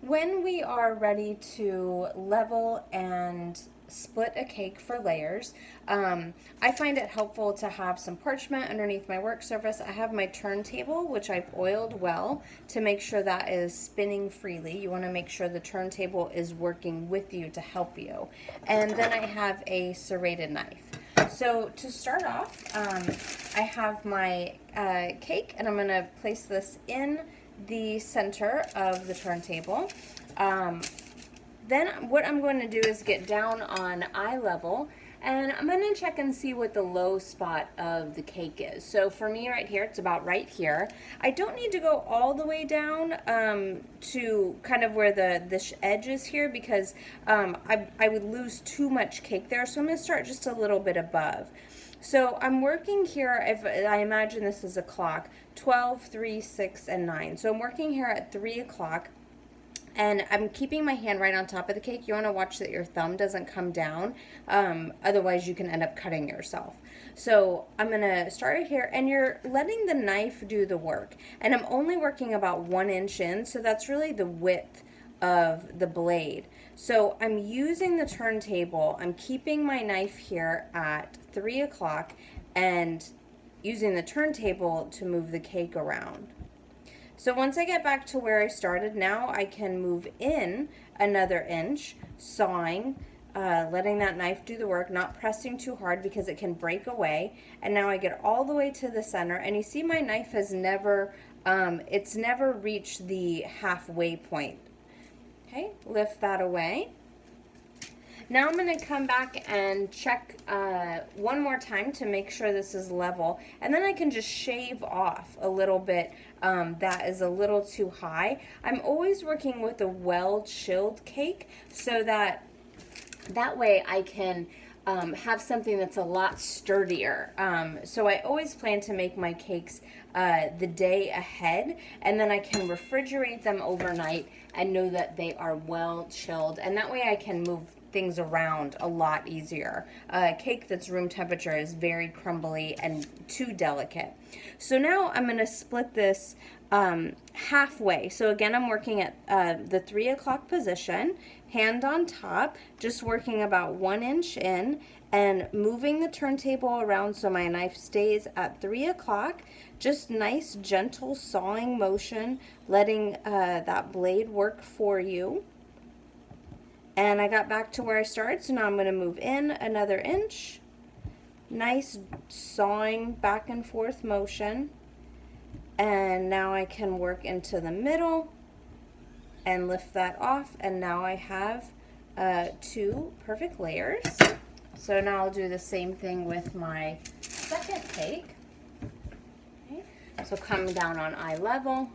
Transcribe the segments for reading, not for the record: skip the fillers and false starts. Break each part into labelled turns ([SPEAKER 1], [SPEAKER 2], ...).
[SPEAKER 1] When we are ready to level and split a cake for layers, I find it helpful to have some parchment underneath my work surface. I have my turntable, which I've oiled well to make sure that is spinning freely. You want to make sure the turntable is working with you to help you. And then I have a serrated knife. So to start off, I have my cake, and I'm going to place this in the center of the turntable. Then what I'm going to do is get down on eye level, and I'm going to check and see what the low spot of the cake is. So for me right here, it's about right here. I don't need to go all the way down to kind of where the edge is here, because I would lose too much cake there. So I'm going to start just a little bit above. So I'm working here, if I imagine this is a clock, 12, 3, 6, and 9. So I'm working here at 3 o'clock. And I'm keeping my hand right on top of the cake. You want to watch that your thumb doesn't come down. Otherwise, you can end up cutting yourself. So I'm going to start it here. And you're letting the knife do the work. And I'm only working about 1 inch in. So that's really the width of the blade. So I'm using the turntable. I'm keeping my knife here at 3 o'clock and using the turntable to move the cake around. So once I get back to where I started, now I can move in another inch, sawing, letting that knife do the work, not pressing too hard because it can break away. And now I get all the way to the center, and you see my knife has never, it's never reached the halfway point. Okay, lift that away. Now I'm going to come back and check one more time to make sure this is level, and then I can just shave off a little bit that is a little too high. I'm always working with a well-chilled cake so that way I can have something that's a lot sturdier. So I always plan to make my cakes the day ahead, and then I can refrigerate them overnight and know that they are well chilled, and that way I can move things around a lot easier. A cake that's room temperature is very crumbly and too delicate. So now I'm going to split this halfway. So again, I'm working at the 3 o'clock position, hand on top, just working about 1 inch in and moving the turntable around so my knife stays at 3 o'clock. Just nice, gentle sawing motion, letting that blade work for you. And I got back to where I started, so now I'm going to move in another inch. Nice sawing back and forth motion. And now I can work into the middle and lift that off, and now I have 2 perfect layers. So now I'll do the same thing with my second cake. Okay. So come down on eye level,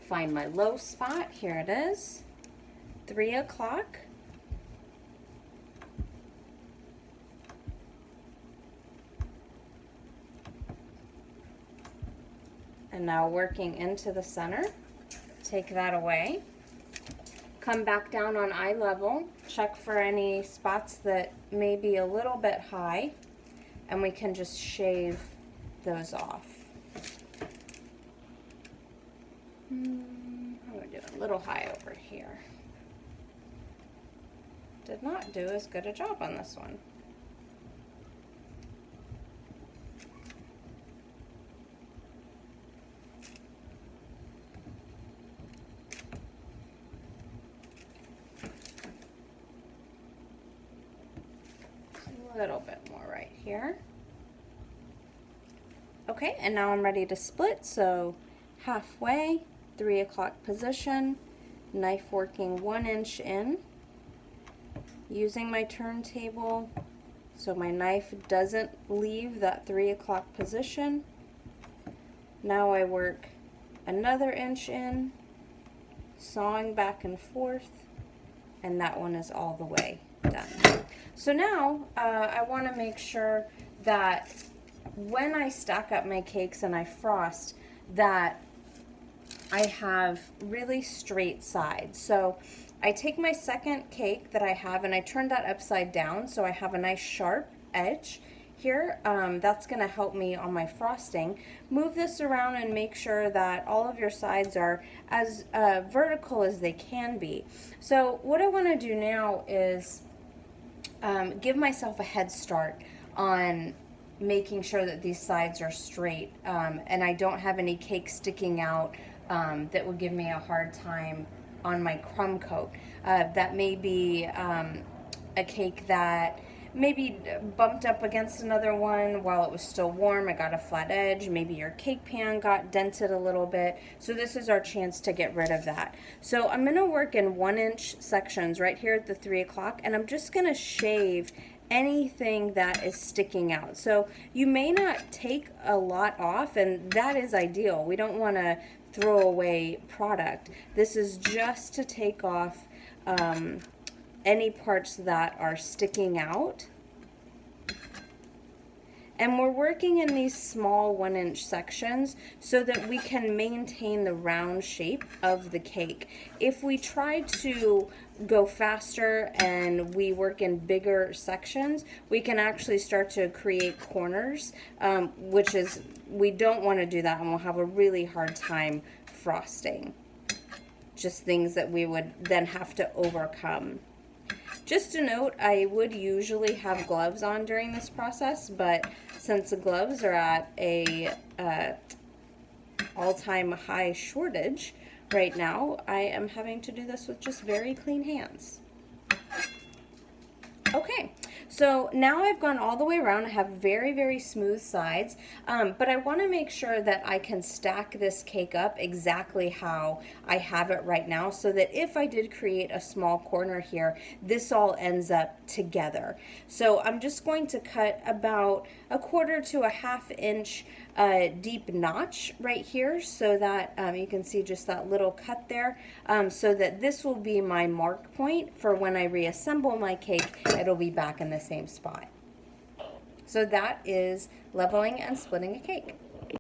[SPEAKER 1] find my low spot, here it is, 3 o'clock. And now working into the center, take that away. Come back down on eye level, check for any spots that may be a little bit high, and we can just shave those off. I'm going to do a little high over here. Did not do as good a job on this one. A little bit more right here. Okay, and now I'm ready to split, so halfway, 3 o'clock position, knife working 1 inch in, using my turntable so my knife doesn't leave that 3 o'clock position. Now I work another inch in, sawing back and forth, and that one is all the way done. So now I want to make sure that when I stack up my cakes and I frost, that I have really straight sides. So I take my second cake that I have and I turn that upside down so I have a nice sharp edge here. That's going to help me on my frosting. Move this around and make sure that all of your sides are as vertical as they can be. So what I want to do now is give myself a head start on making sure that these sides are straight, and I don't have any cake sticking out that would give me a hard time on my crumb coat. That may be a cake that maybe bumped up against another one while it was still warm. It got a flat edge. Maybe your cake pan got dented a little bit. So this is our chance to get rid of that. So I'm going to work in 1-inch sections right here at the 3 o'clock, and I'm just going to shave anything that is sticking out. So you may not take a lot off, and that is ideal. We don't want to throw away product. This is just to take off any parts that are sticking out. And we're working in these small 1-inch sections so that we can maintain the round shape of the cake. If we try to go faster and we work in bigger sections, we can actually start to create corners, which is, we don't want to do that, and we'll have a really hard time frosting. Just things that we would then have to overcome. Just a note, I would usually have gloves on during this process, but since the gloves are at a all-time high shortage right now, I am having to do this with just very clean hands. Okay, so now I've gone all the way around. I have very, very smooth sides, but I want to make sure that I can stack this cake up exactly how I have it right now, so that if I did create a small corner here, this all ends up together. So I'm just going to cut about 1/4 to 1/2 inch deep notch right here, so that you can see just that little cut there, so that this will be my mark point for when I reassemble my cake. It'll be back in the same spot. So that is leveling and splitting a cake.